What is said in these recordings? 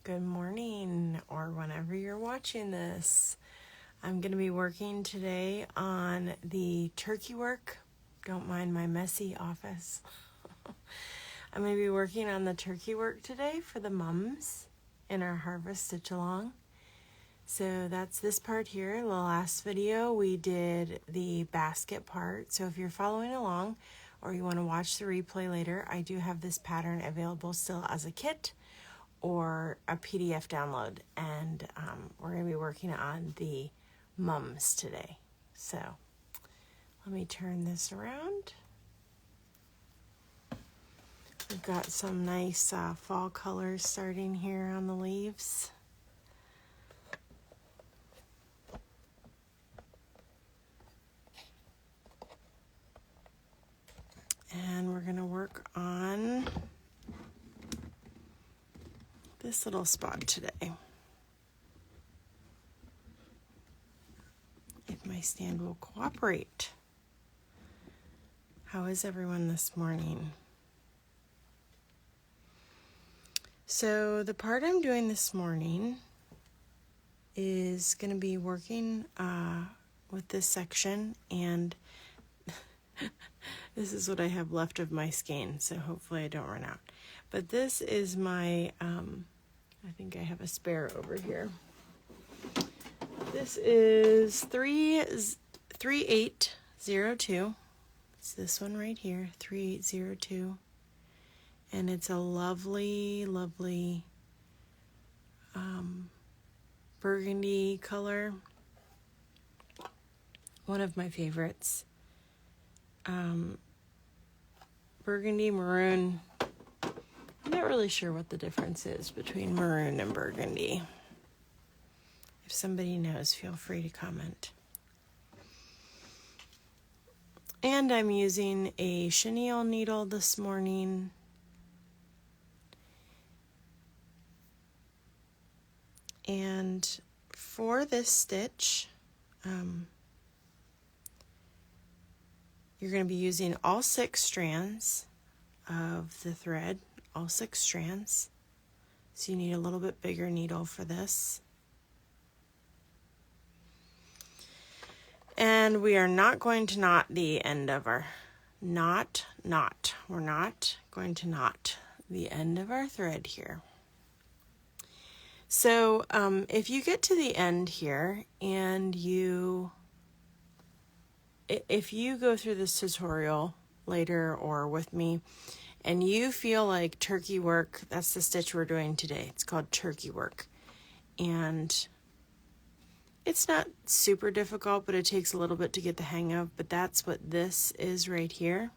Good morning, or whenever you're watching this. I'm going to be working today on the turkey work. Don't mind my messy office. I'm going to be working on the turkey work today for the mums in our Harvest Stitch Along. So that's this part here. The last video we did the basket part. So if you're following along or you want to watch the replay later, I do have this pattern available still as a kit or a PDF download, and we're going to be working on the mums today. So let me turn this around. We've got some nice fall colors starting here on the leaves. And we're going to work on this little spot today. If my stand will cooperate. How is everyone this morning? So the part I'm doing this morning is going to be working with this section, and this is what I have left of my skein, so hopefully I don't run out. But this is my, I think I have a spare over here. This is 3802. It's this one right here, 3802. And it's a lovely, lovely burgundy color. One of my favorites. Burgundy, maroon. I'm not really sure what the difference is between maroon and burgundy. If somebody knows, feel free to comment. And I'm using a chenille needle this morning. And for this stitch, you're going to be using all 6 strands of the thread, all 6 strands. So you need a little bit bigger needle for this. And we are not going to knot the end of our, We're not going to knot the end of our thread here. So if you get to the end here and if you go through this tutorial later or with me and you feel like turkey work, that's the stitch we're doing today. It's called turkey work. And it's not super difficult, but it takes a little bit to get the hang of. But that's what this is right here.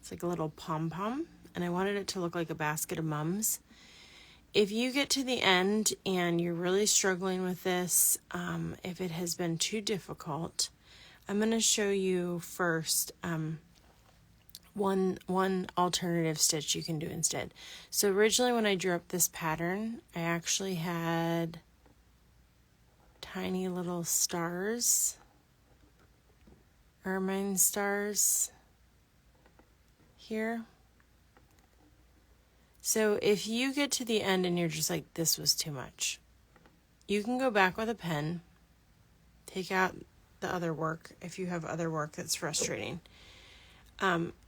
It's like a little pom-pom. And I wanted it to look like a basket of mums. If you get to the end and you're really struggling with this, if it has been too difficult, I'm going to show you first one alternative stitch you can do instead. So originally when I drew up this pattern, I actually had tiny little stars, ermine stars here. So if you get to the end and you're just like, this was too much, you can go back with a pen, take out the other work if you have other work that's frustrating.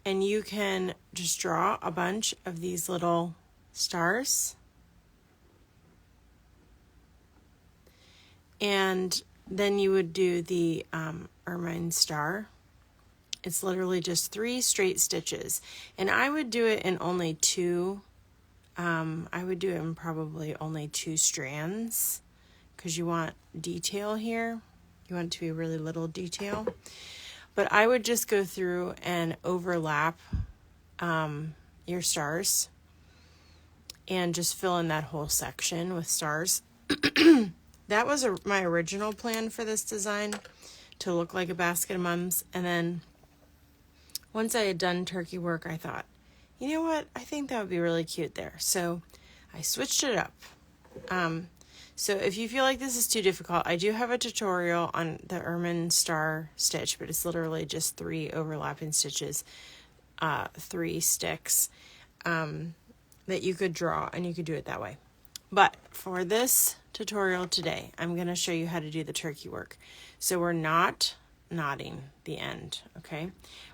And you can just draw a bunch of these little stars. And then you would do the ermine star. It's literally just 3 straight stitches. And I would do it in only 2. I would do it in probably only 2 strands because you want detail here. You want it to be really little detail. But I would just go through and overlap your stars and just fill in that whole section with stars. That was my original plan for this design, to look like a basket of mums. And then once I had done turkey work, I thought, you know what? I think that would be really cute there. So I switched it up. So if you feel like this is too difficult, I do have a tutorial on the ermine star stitch, but it's literally just 3 overlapping stitches, 3 sticks that you could draw, and you could do it that way. But for this tutorial today, I'm going to show you how to do the turkey work. So we're not knotting the end, okay?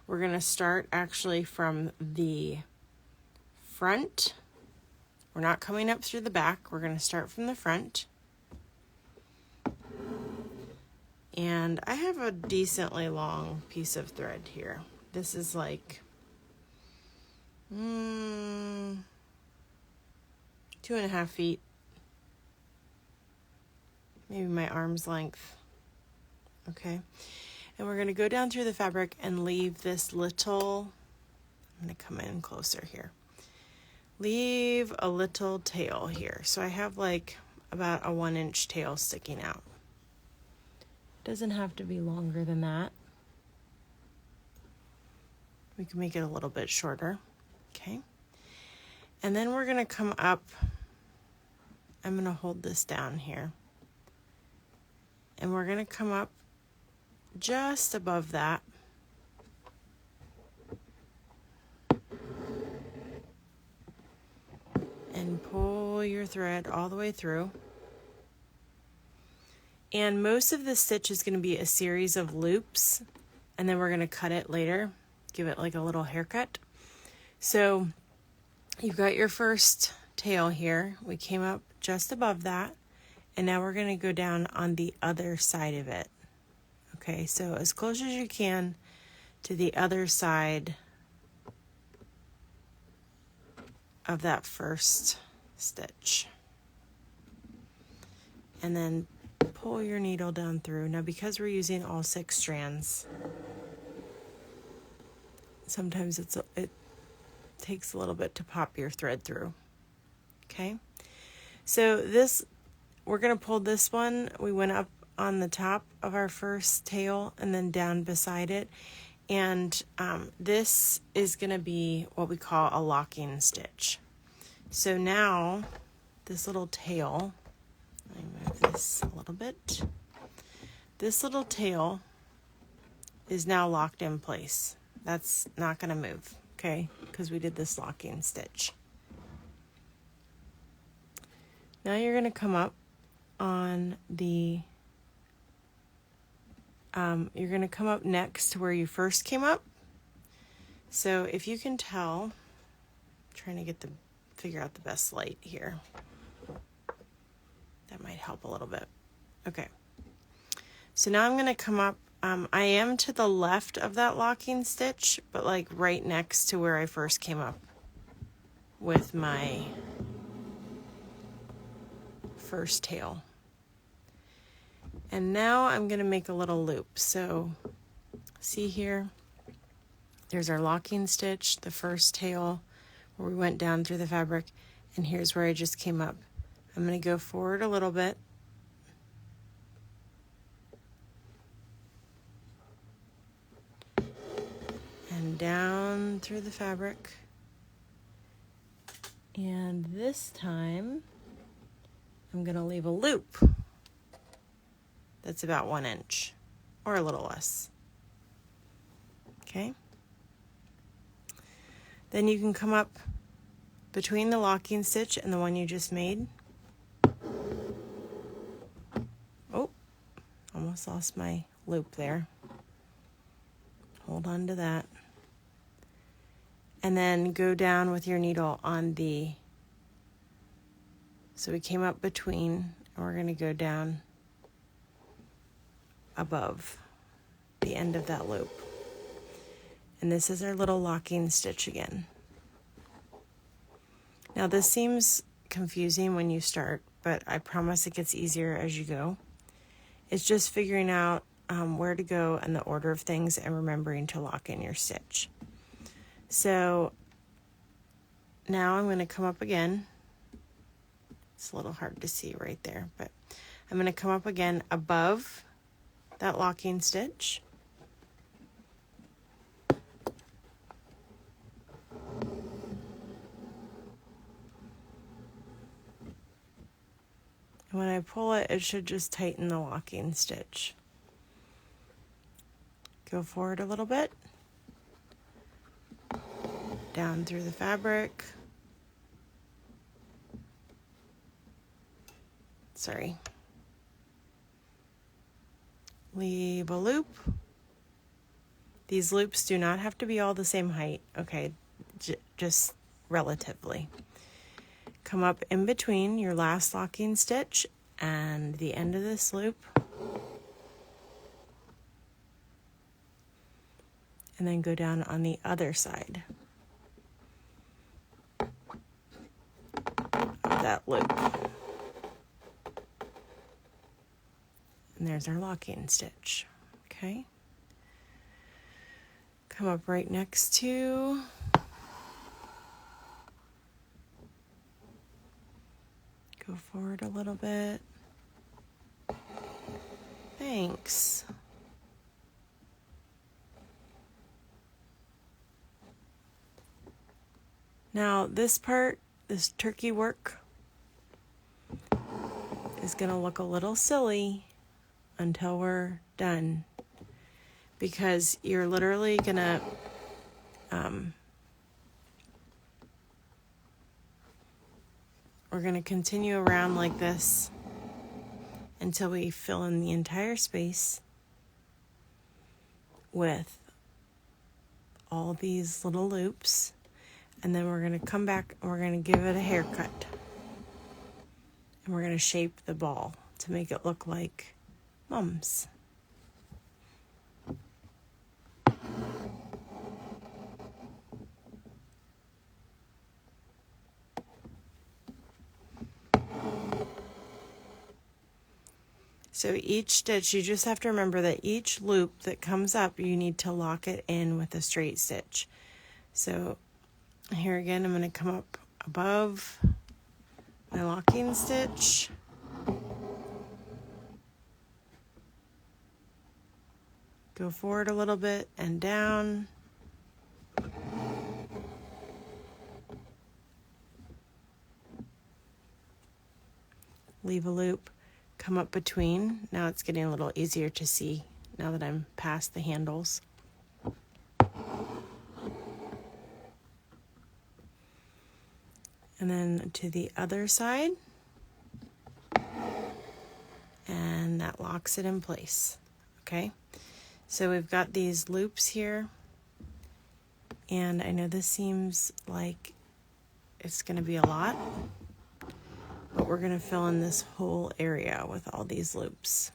We're going to start actually from the front. We're not coming up through the back. We're going to start from the front. And I have a decently long piece of thread here. This is like 2.5 feet, maybe my arm's length. Okay, and we're going to go down through the fabric and leave this little, I'm going to come in closer here, leave a little tail here. So I have like about a 1-inch tail sticking out. Doesn't have to be longer than that. We can make it a little bit shorter. Okay, and then we're going to come up. I'm going to hold this down here, and we're going to come up just above that, and pull your thread all the way through. And most of the stitch is going to be a series of loops, and then we're going to cut it later, give it like a little haircut. So you've got your first tail here. We came up just above that, and now we're going to go down on the other side of it. Okay, so as close as you can to the other side of that first stitch. And then pull your needle down through. Now, because we're using all 6 strands, sometimes it takes a little bit to pop your thread through. Okay, so this, we're going to pull this one. We went up on the top of our first tail and then down beside it, and this is going to be what we call a locking stitch. So now this little tail, let me move this a little bit. This little tail is now locked in place. That's not going to move, okay, because we did this locking stitch. Now you're going to come up on the you're going to come up next to where you first came up. So if you can tell, I'm trying to figure out the best light here. That might help a little bit. Okay. So now I'm going to come up. I am to the left of that locking stitch, but like right next to where I first came up with my first tail. And now I'm going to make a little loop. So see here, there's our locking stitch, the first tail where we went down through the fabric, and here's where I just came up. I'm going to go forward a little bit. And down through the fabric. And this time, I'm going to leave a loop that's about 1 inch or a little less. Okay. Then you can come up between the locking stitch and the one you just made. Oh, almost lost my loop there. Hold on to that. And then go down with your needle on the, so we came up between, and we're going to go down above the end of that loop. And this is our little locking stitch again. Now this seems confusing when you start, but I promise it gets easier as you go. It's just figuring out where to go and the order of things and remembering to lock in your stitch. So now I'm going to come up again. It's a little hard to see right there, but I'm going to come up again above that locking stitch. And when I pull it, it should just tighten the locking stitch. Go forward a little bit. Down through the fabric. leave a loop. These loops do not have to be all the same height, okay, just relatively. Come up in between your last locking stitch and the end of this loop, and then go down on the other side of that loop. And there's our locking stitch, okay? Come up right next to go forward a little bit. Thanks. Now this part, this turkey work, is going to look a little silly until we're done, because you're literally going to we're going to continue around like this until we fill in the entire space with all these little loops, and then we're going to come back and we're going to give it a haircut, and we're going to shape the ball to make it look like Mom's. So each stitch, you just have to remember that each loop that comes up, you need to lock it in with a straight stitch. So here again, I'm going to come up above my locking stitch. Go forward a little bit and down. Leave a loop. Come up between. Now it's getting a little easier to see now that I'm past the handles. And then to the other side. And that locks it in place. Okay? So we've got these loops here. And I know this seems like it's going to be a lot, but we're going to fill in this whole area with all these loops.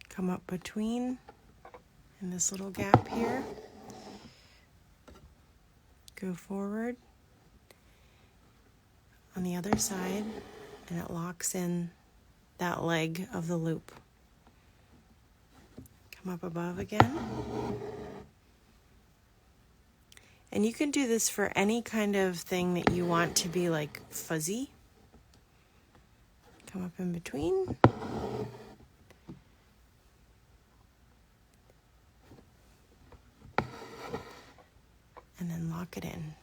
Come up between in this little gap here. Go forward on the other side, and it locks in that leg of the loop. Come up above again. And you can do this for any kind of thing that you want to be like fuzzy. Come up in between. And then lock it in.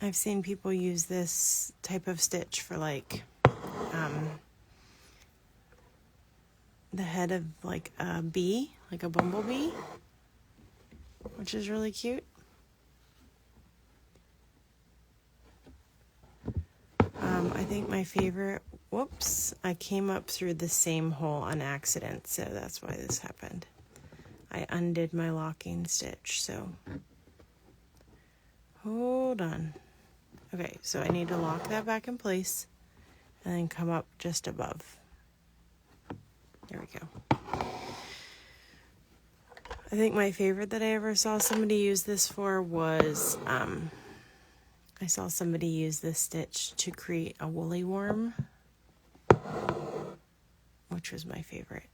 I've seen people use this type of stitch for like the head of like a bee, like a bumblebee, which is really cute. I think my favorite, whoops, I came up through the same hole on accident, so that's why this happened. I undid my locking stitch, so hold on. Okay, so I need to lock that back in place and then come up just above. There we go. I think my favorite that I ever saw somebody use this for was, I saw somebody use this stitch to create a woolly worm, which was my favorite.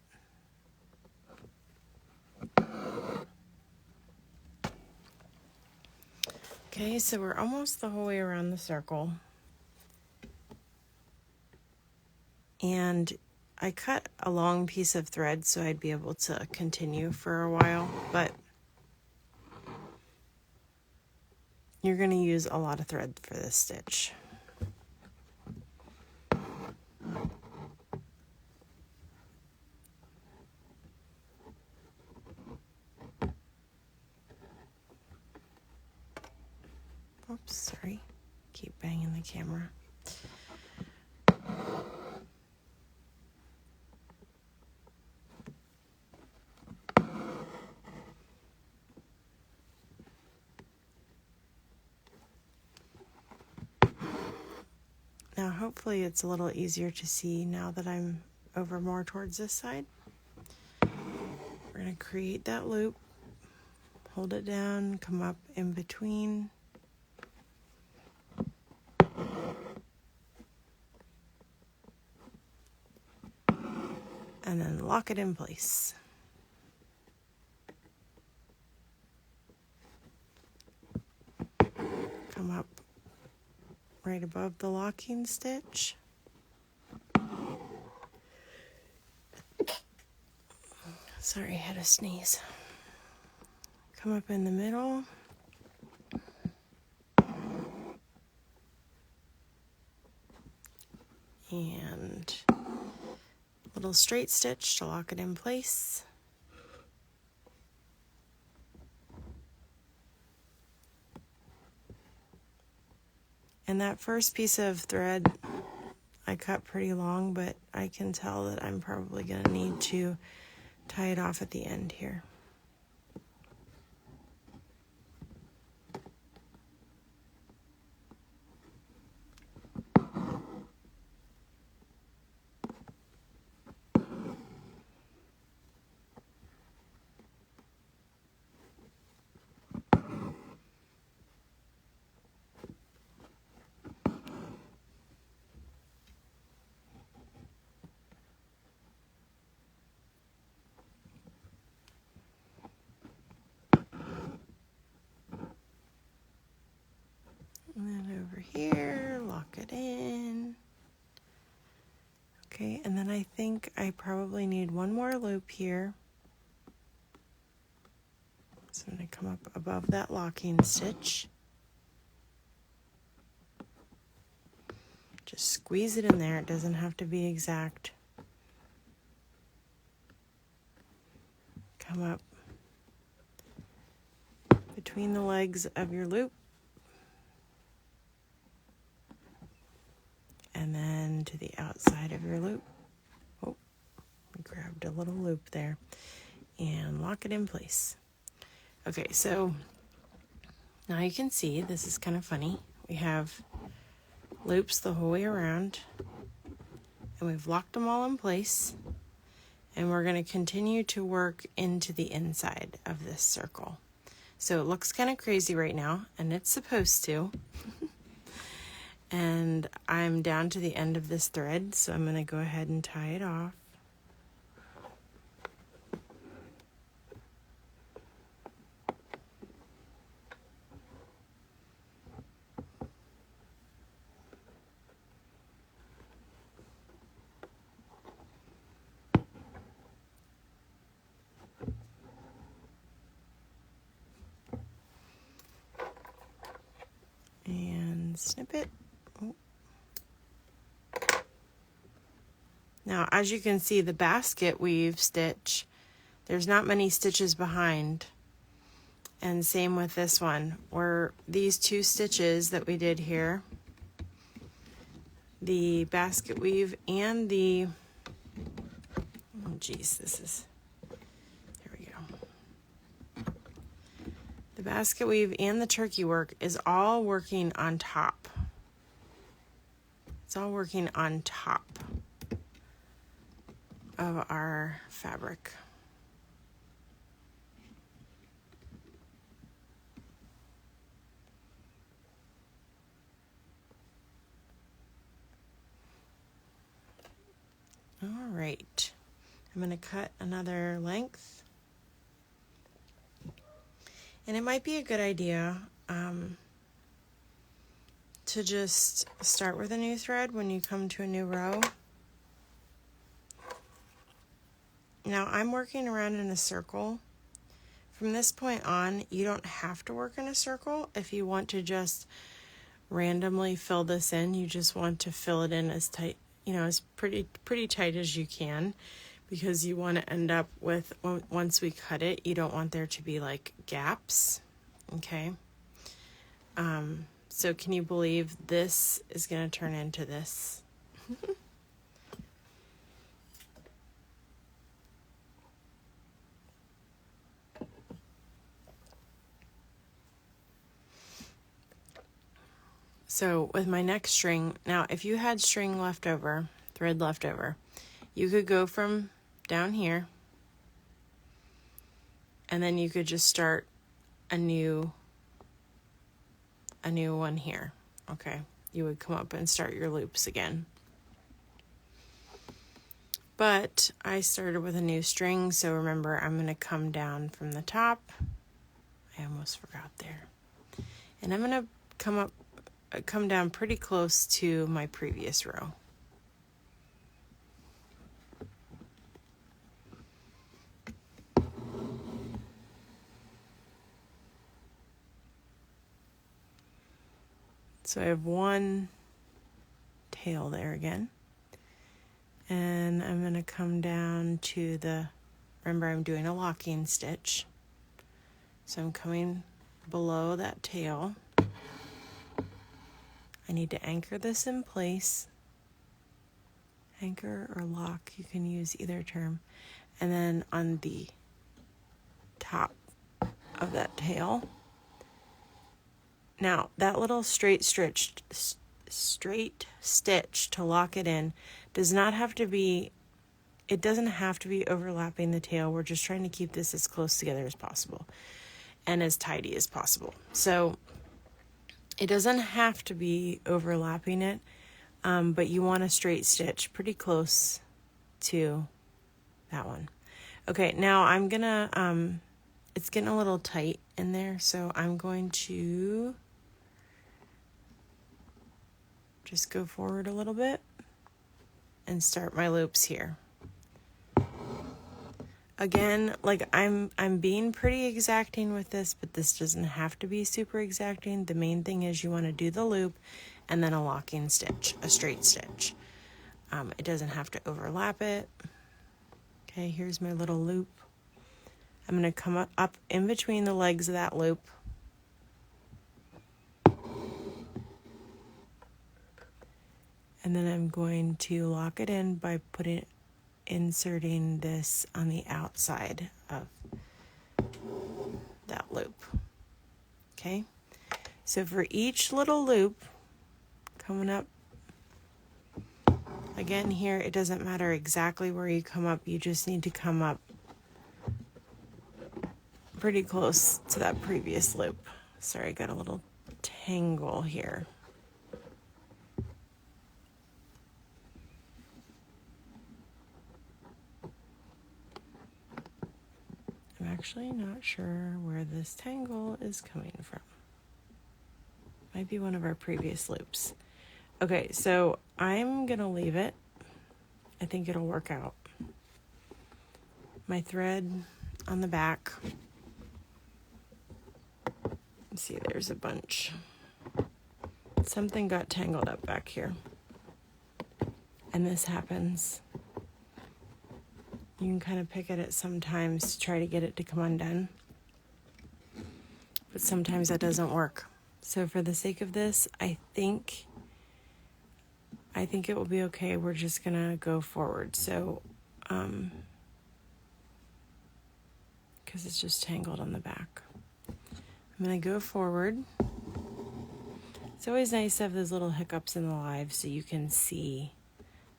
Okay, so we're almost the whole way around the circle. And I cut a long piece of thread so I'd be able to continue for a while, but you're going to use a lot of thread for this stitch. Oops, sorry. Keep banging the camera. Now hopefully it's a little easier to see now that I'm over more towards this side. We're going to create that loop, hold it down, come up in between. And then lock it in place. Come up right above the locking stitch. Sorry, I had a sneeze. Come up in the middle. And little straight stitch to lock it in place. And that first piece of thread I cut pretty long, but I can tell that I'm probably going to need to tie it off at the end here. And then over here, lock it in. Okay, and then I think I probably need one more loop here. So I'm going to come up above that locking stitch. Just squeeze it in there. It doesn't have to be exact. Come up between the legs of your loop. And then to the outside of your loop. Oh, we grabbed a little loop there. And lock it in place. Okay, so now you can see this is kind of funny. We have loops the whole way around. And we've locked them all in place. And we're going to continue to work into the inside of this circle. So it looks kind of crazy right now, and it's supposed to. And I'm down to the end of this thread, so I'm going to go ahead and tie it off. And snip it. Oh. Now, as you can see, the basket weave stitch, there's not many stitches behind. And same with this one, where these two stitches that we did here, the basket weave and the, oh geez, this is, there we go. The basket weave and the turkey work is all working on top. It's all working on top of our fabric. All right, I'm going to cut another length. And it might be a good idea to just start with a new thread when you come to a new row. Now I'm working around in a circle from this point on, you don't have to work in a circle. If you want to just randomly fill this in, you just want to fill it in as tight, as pretty tight as you can, because you want to end up with, once we cut it, you don't want there to be like gaps. Okay. So can you believe this is going to turn into this? So with my next string, now if you had string left over, thread left over, you could go from down here and then you could just start a new one here. Okay, you would come up and start your loops again. But I started with a new string, so remember, I'm going to come down from the top. I almost forgot there. And I'm going to come down pretty close to my previous row. So I have one tail there again. And I'm going to come down to remember I'm doing a locking stitch. So I'm coming below that tail. I need to anchor this in place. Anchor or lock, you can use either term. And then on the top of that tail. Now, that little straight stitch to lock it in doesn't have to be overlapping the tail. We're just trying to keep this as close together as possible and as tidy as possible. So it doesn't have to be overlapping it, but you want a straight stitch pretty close to that one. Okay, now I'm gonna, it's getting a little tight in there, so I'm going to just go forward a little bit and start my loops here. Again, like I'm being pretty exacting with this, but this doesn't have to be super exacting. The main thing is you want to do the loop and then a locking stitch, a straight stitch. It doesn't have to overlap it. Okay, here's my little loop. I'm going to come up in between the legs of that loop. And then I'm going to lock it in by inserting this on the outside of that loop. Okay, so for each little loop coming up, again here, it doesn't matter exactly where you come up, you just need to come up pretty close to that previous loop. Sorry, I got a little tangle here. I'm actually not sure where this tangle is coming from. Might be one of our previous loops. Okay, so I'm gonna leave it. I think it'll work out. My thread on the back. Let's see, there's a bunch. Something got tangled up back here. And this happens. You can kind of pick at it sometimes to try to get it to come undone. But sometimes that doesn't work. So for the sake of this, I think it will be okay. We're just gonna go forward. So, because it's just tangled on the back. I'm gonna go forward. It's always nice to have those little hiccups in the live so you can see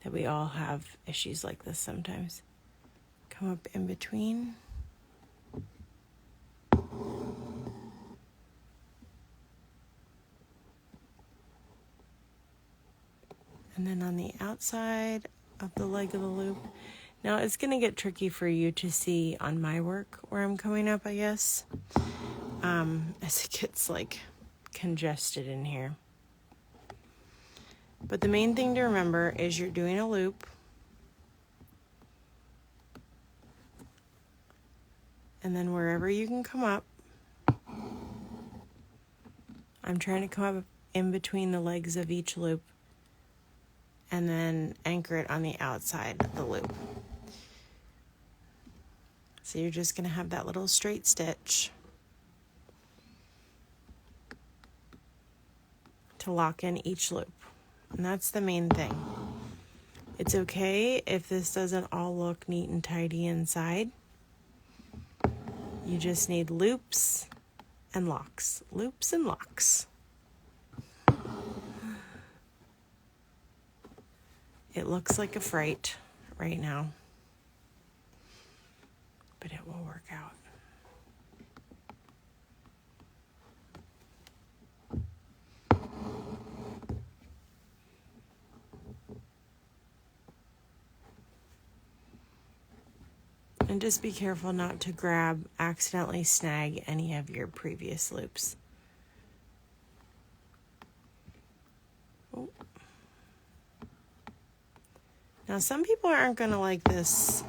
that we all have issues like this sometimes. Come up in between. And then on the outside of the leg of the loop. Now it's going to get tricky for you to see on my work where I'm coming up, I guess, as it gets like congested in here. But the main thing to remember is you're doing a loop. And then wherever you can come up, I'm trying to come up in between the legs of each loop and then anchor it on the outside of the loop. So you're just going to have that little straight stitch to lock in each loop. And that's the main thing. It's okay if this doesn't all look neat and tidy inside. You just need loops and locks. Loops and locks. It looks like a fright right now, but it will work out. And just be careful not to accidentally snag any of your previous loops. Oh. Now some people aren't going to like this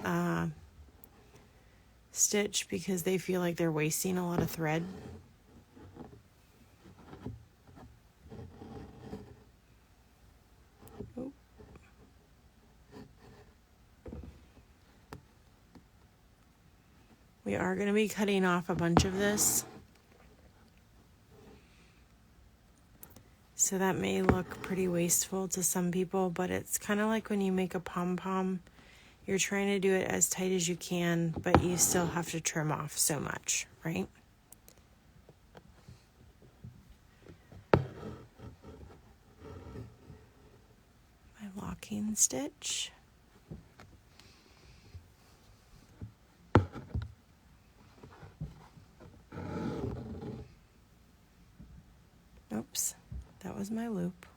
stitch because they feel like they're wasting a lot of thread. Oh. We are going to be cutting off a bunch of this. So that may look pretty wasteful to some people, but it's kind of like when you make a pom-pom. You're trying to do it as tight as you can, but you still have to trim off so much, right? My locking stitch. Oops, that was my loop.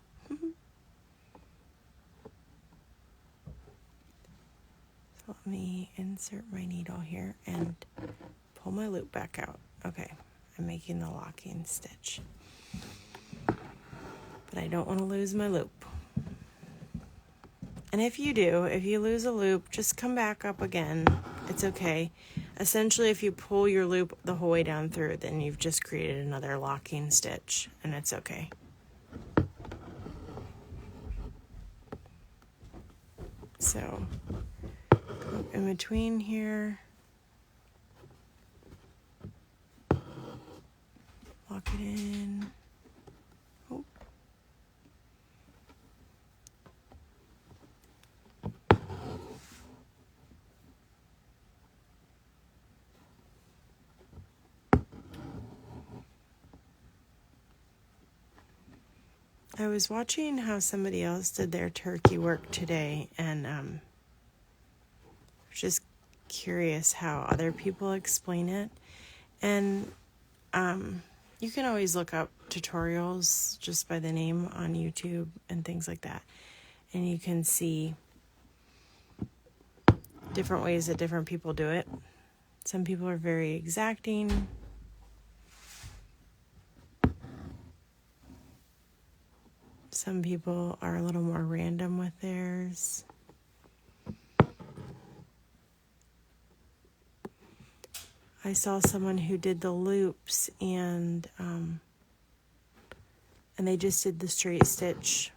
So let me insert my needle here and pull my loop back out. Okay, I'm making the locking stitch. But I don't want to lose my loop. And if you lose a loop, just come back up again. It's okay. Essentially, if you pull your loop the whole way down through, then you've just created another locking stitch, and it's okay. So, in between here, lock it in. Oh. I was watching how somebody else did their turkey work today, and just curious how other people explain it. And you can always look up tutorials just by the name on YouTube and things like that, and you can see different ways that different people do it. Some people are very exacting. Some people are a little more random with theirs. I saw someone who did the loops and they just did the straight stitch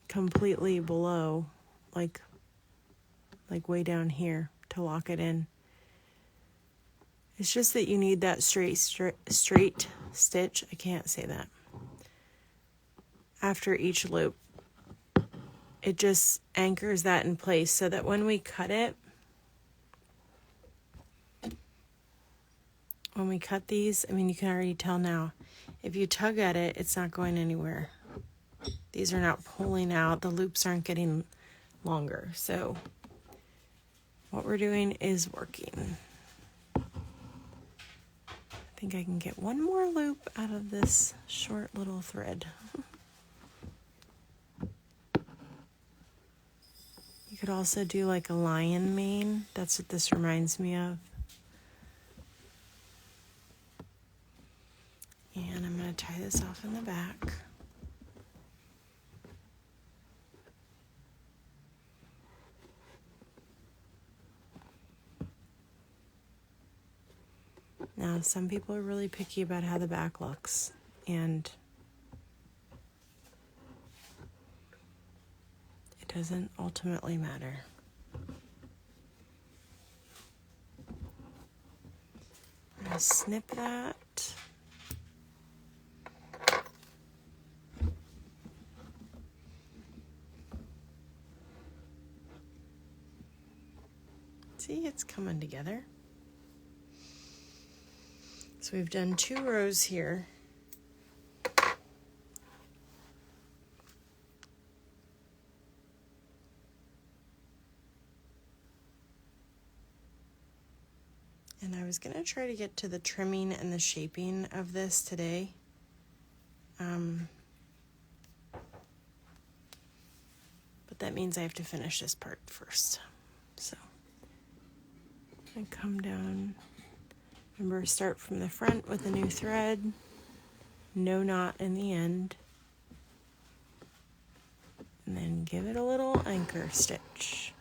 completely below, like way down here to lock it in. It's just that you need that straight stitch. I can't say that. After each loop, it just anchors that in place so that when we cut it, when we cut these, I mean, you can already tell now, if you tug at it, it's not going anywhere. These are not pulling out. The loops aren't getting longer. So what we're doing is working. I think I can get one more loop out of this short little thread. You could also do like a lion mane. That's what this reminds me of. And I'm going to tie this off in the back. Now, some people are really picky about how the back looks, and it doesn't ultimately matter. I'm going to snip that. See, it's coming together. So we've done 2 rows here. And I was going to try to get to the trimming and the shaping of this today. But that means I have to finish this part first. So I come down. Remember, start from the front with a new thread. No knot in the end. And then give it a little anchor stitch.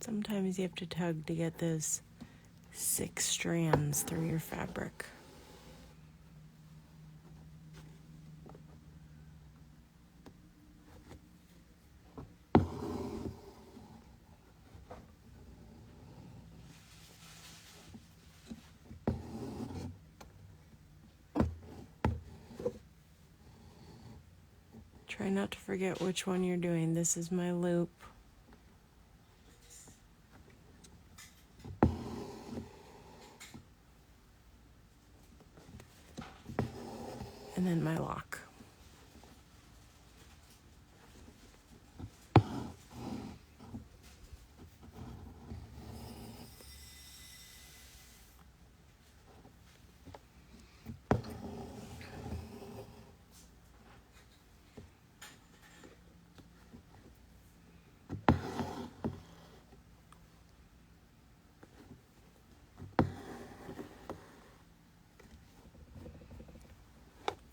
Sometimes you have to tug to get those 6 strands through your fabric. Try not to forget which one you're doing. This is my loop. And then my lock.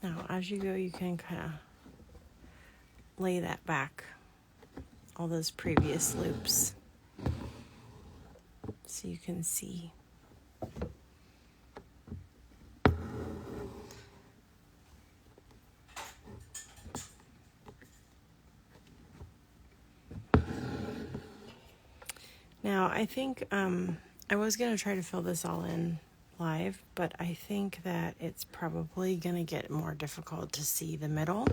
Now, as you go, you can kind of lay that back, all those previous loops, so you can see. Now, I think I was going to try to fill this all in live, but I think that it's probably going to get more difficult to see the middle.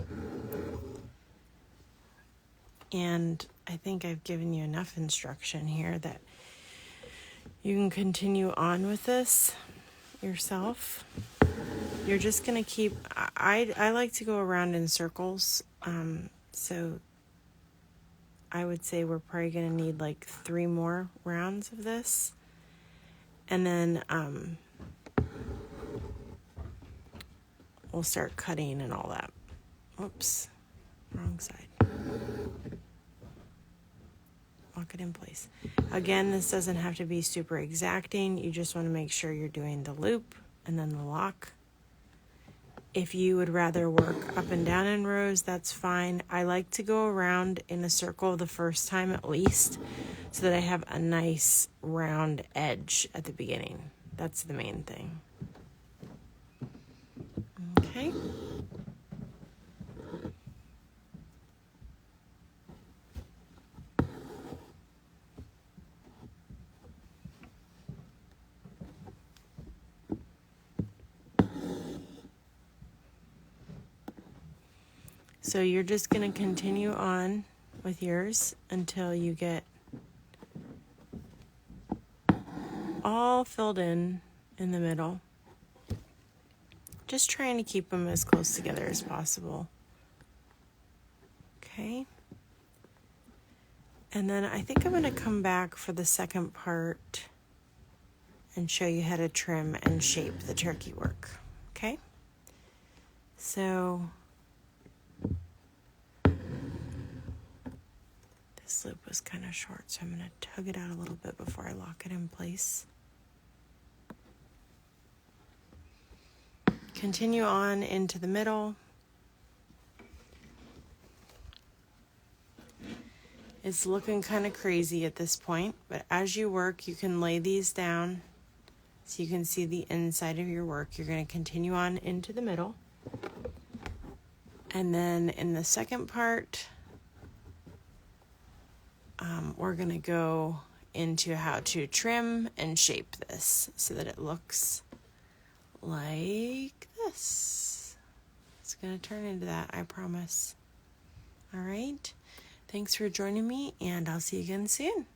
And I think I've given you enough instruction here that you can continue on with this yourself. You're just going to keep, I like to go around in circles, so I would say we're probably going to need like 3 more rounds of this. And then we'll start cutting and all that. Oops, wrong side. Lock it in place. Again, this doesn't have to be super exacting. You just want to make sure you're doing the loop and then the lock. If you would rather work up and down in rows, that's fine. I like to go around in a circle the first time at least, so that I have a nice round edge at the beginning. That's the main thing. Okay. So you're just going to continue on with yours until you get all filled in the middle. Just trying to keep them as close together as possible. Okay. And then I think I'm going to come back for the second part and show you how to trim and shape the turkey work. Okay? So this loop was kind of short, so I'm going to tug it out a little bit before I lock it in place. Continue on into the middle. It's looking kind of crazy at this point, but as you work, you can lay these down so you can see the inside of your work. You're going to continue on into the middle. And then in the second part, we're going to go into how to trim and shape this so that it looks like this. It's going to turn into that, I promise. All right. Thanks for joining me, and I'll see you again soon.